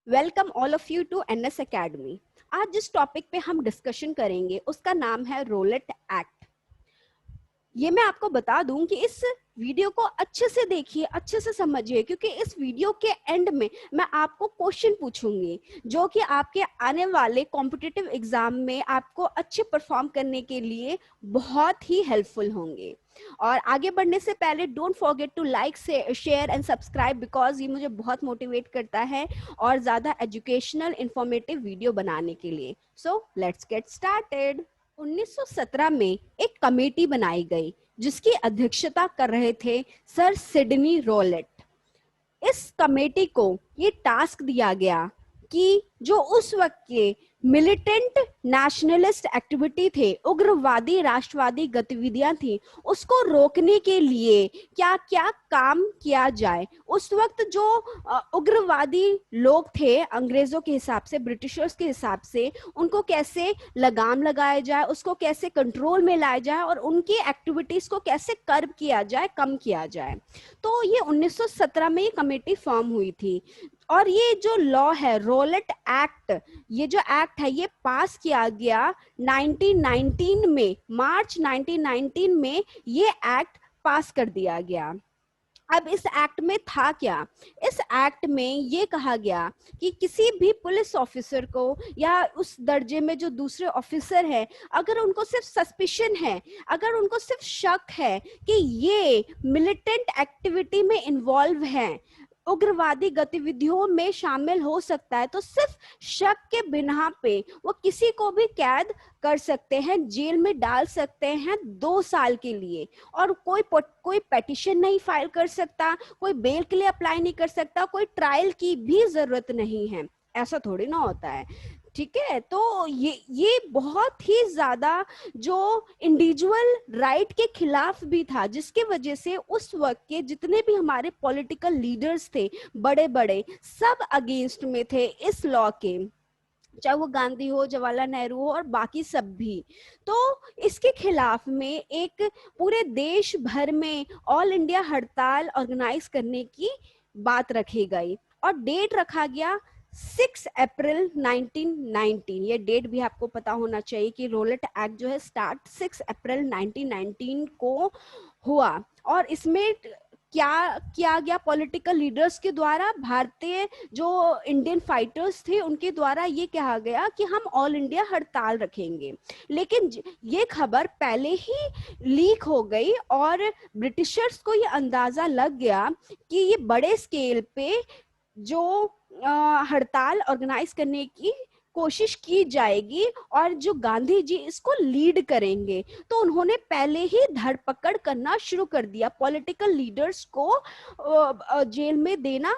Welcome all of you to NS academy. आज जिस topic पे हम डिस्कशन करेंगे उसका नाम है रोलेट एक्ट। ये मैं आपको बता दूं कि इस वीडियो को अच्छे से देखिए, अच्छे से समझिए, क्योंकि इस वीडियो के एंड में मैं आपको क्वेश्चन पूछूंगी जो कि आपके आने वाले कॉम्पिटिटिव एग्जाम में आपको अच्छे परफॉर्म करने के लिए बहुत ही हेल्पफुल होंगे। और आगे बढ़ने से पहले don't forget to like, share and subscribe, because ये मुझे बहुत मोटिवेट करता है और ज़्यादा एजुकेशनल इंफॉर्मेटिव वीडियो बनाने के लिए। So let's get started. 1917 में एक कमेटी बनाई गई जिसकी अध्यक्षता कर रहे थे सर सिडनी रोलेट। इस कमेटी को ये टास्क दिया गया कि जो उस वक्त के मिलिटेंट नेशनलिस्ट एक्टिविटी थे, उग्रवादी राष्ट्रवादी गतिविधियां थी, उसको रोकने के लिए क्या क्या काम किया जाए। उस वक्त जो उग्रवादी लोग थे अंग्रेजों के हिसाब से, ब्रिटिशर्स के हिसाब से, उनको कैसे लगाम लगाया जाए, उसको कैसे कंट्रोल में लाया जाए और उनकी एक्टिविटीज को कैसे कर्ब किया जाए, कम किया जाए। तो ये 1917 में ये कमेटी फॉर्म हुई थी और ये जो लॉ है रोलेट एक्ट, ये जो एक्ट है ये पास किया गया 1919 में, मार्च 1919 में ये एक्ट पास कर दिया गया। अब इस एक्ट में था क्या? इस एक्ट में ये कहा गया कि किसी भी पुलिस ऑफिसर को या उस दर्जे में जो दूसरे ऑफिसर है, अगर उनको सिर्फ सस्पिशन है, अगर उनको सिर्फ शक है कि ये मिलिटेंट एक्टिविटी में इन्वॉल्व हैं, उग्रवादी गतिविधियों में शामिल हो सकता है, तो सिर्फ शक के बिना पे वो किसी को भी कैद कर सकते हैं, जेल में डाल सकते हैं 2 साल के लिए। और कोई पेटिशन नहीं फाइल कर सकता, कोई बेल के लिए अप्लाई नहीं कर सकता, कोई ट्रायल की भी जरूरत नहीं है। ऐसा थोड़ी ना होता है, ठीक है। तो ये बहुत ही ज्यादा जो इंडिविजुअल राइट के खिलाफ भी था, जिसके वजह से उस वक्त के जितने भी हमारे पॉलिटिकल लीडर्स थे बड़े बड़े, सब अगेंस्ट में थे इस लॉ के, चाहे वो गांधी हो, जवाहरलाल नेहरू हो और बाकी सब भी। तो इसके खिलाफ में एक पूरे देश भर में ऑल इंडिया हड़ताल ऑर्गेनाइज करने की बात रखी गई और डेट रखा गया 6 अप्रैल 1919। ये डेट भी आपको पता होना चाहिए कि रोलेट एक्ट जो है स्टार्ट 6 अप्रैल 1919 को हुआ। और इसमें क्या किया गया? पॉलिटिकल लीडर्स के द्वारा, भारतीय जो इंडियन फाइटर्स थे उनके द्वारा ये कहा गया कि हम ऑल इंडिया हड़ताल रखेंगे। लेकिन ये खबर पहले ही लीक हो गई और ब्रिटिशर्स को ये अंदाजा लग गया कि ये बड़े स्केल पे जो हड़ताल ऑर्गेनाइज करने की कोशिश की जाएगी और जो गांधी जी इसको लीड करेंगे। तो उन्होंने पहले ही धरपकड़ करना शुरू कर दिया, पॉलिटिकल लीडर्स को जेल में देना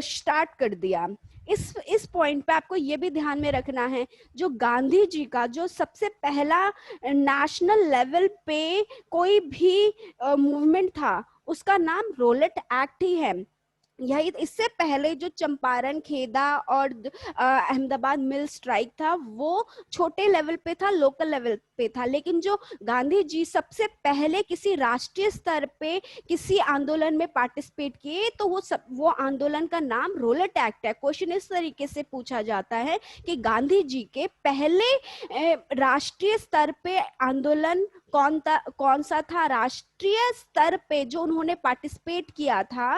स्टार्ट कर दिया। इस पॉइंट पे आपको ये भी ध्यान में रखना है, जो गांधी जी का जो सबसे पहला नेशनल लेवल पे कोई भी मूवमेंट था उसका नाम रोलेट एक्ट ही है। यही इससे पहले जो चंपारण, खेदा और अहमदाबाद मिल स्ट्राइक था वो छोटे लेवल पे था, लोकल लेवल पे था। लेकिन जो गांधी जी सबसे पहले किसी राष्ट्रीय स्तर पे किसी आंदोलन में पार्टिसिपेट किए तो वो आंदोलन का नाम रोलेट एक्ट है। क्वेश्चन इस तरीके से पूछा जाता है कि गांधी जी के पहले राष्ट्रीय स्तर पे आंदोलन कौन सा था, राष्ट्रीय स्तर पे जो उन्होंने पार्टिसिपेट किया था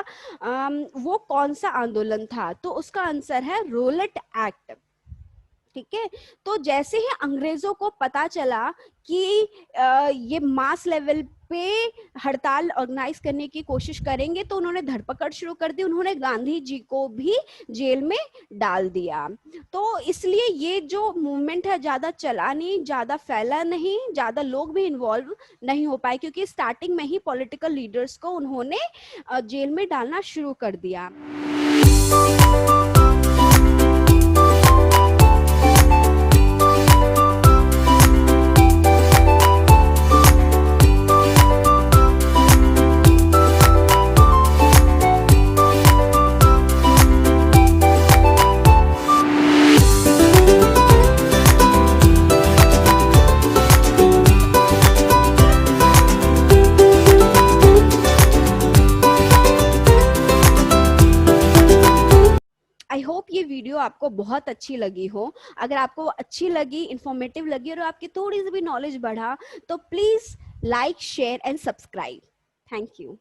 वो कौन सा आंदोलन था? तो उसका आंसर है रोलेट एक्ट, ठीक है। तो जैसे ही अंग्रेजों को पता चला कि ये मास लेवल पे हड़ताल ऑर्गेनाइज करने की कोशिश करेंगे तो उन्होंने धरपकड़ शुरू कर दी, उन्होंने गांधी जी को भी जेल में डाल दिया। तो इसलिए ये जो मूवमेंट है ज्यादा चला नहीं, ज्यादा फैला नहीं, ज्यादा लोग भी इन्वॉल्व नहीं हो पाए, क्योंकि स्टार्टिंग में ही पॉलिटिकल लीडर्स को उन्होंने जेल में डालना शुरू कर दिया। ये वीडियो आपको बहुत अच्छी लगी हो, अगर आपको अच्छी लगी, इंफॉर्मेटिव लगी और आपकी थोड़ी सी भी नॉलेज बढ़ा, तो please like, share and subscribe. Thank you.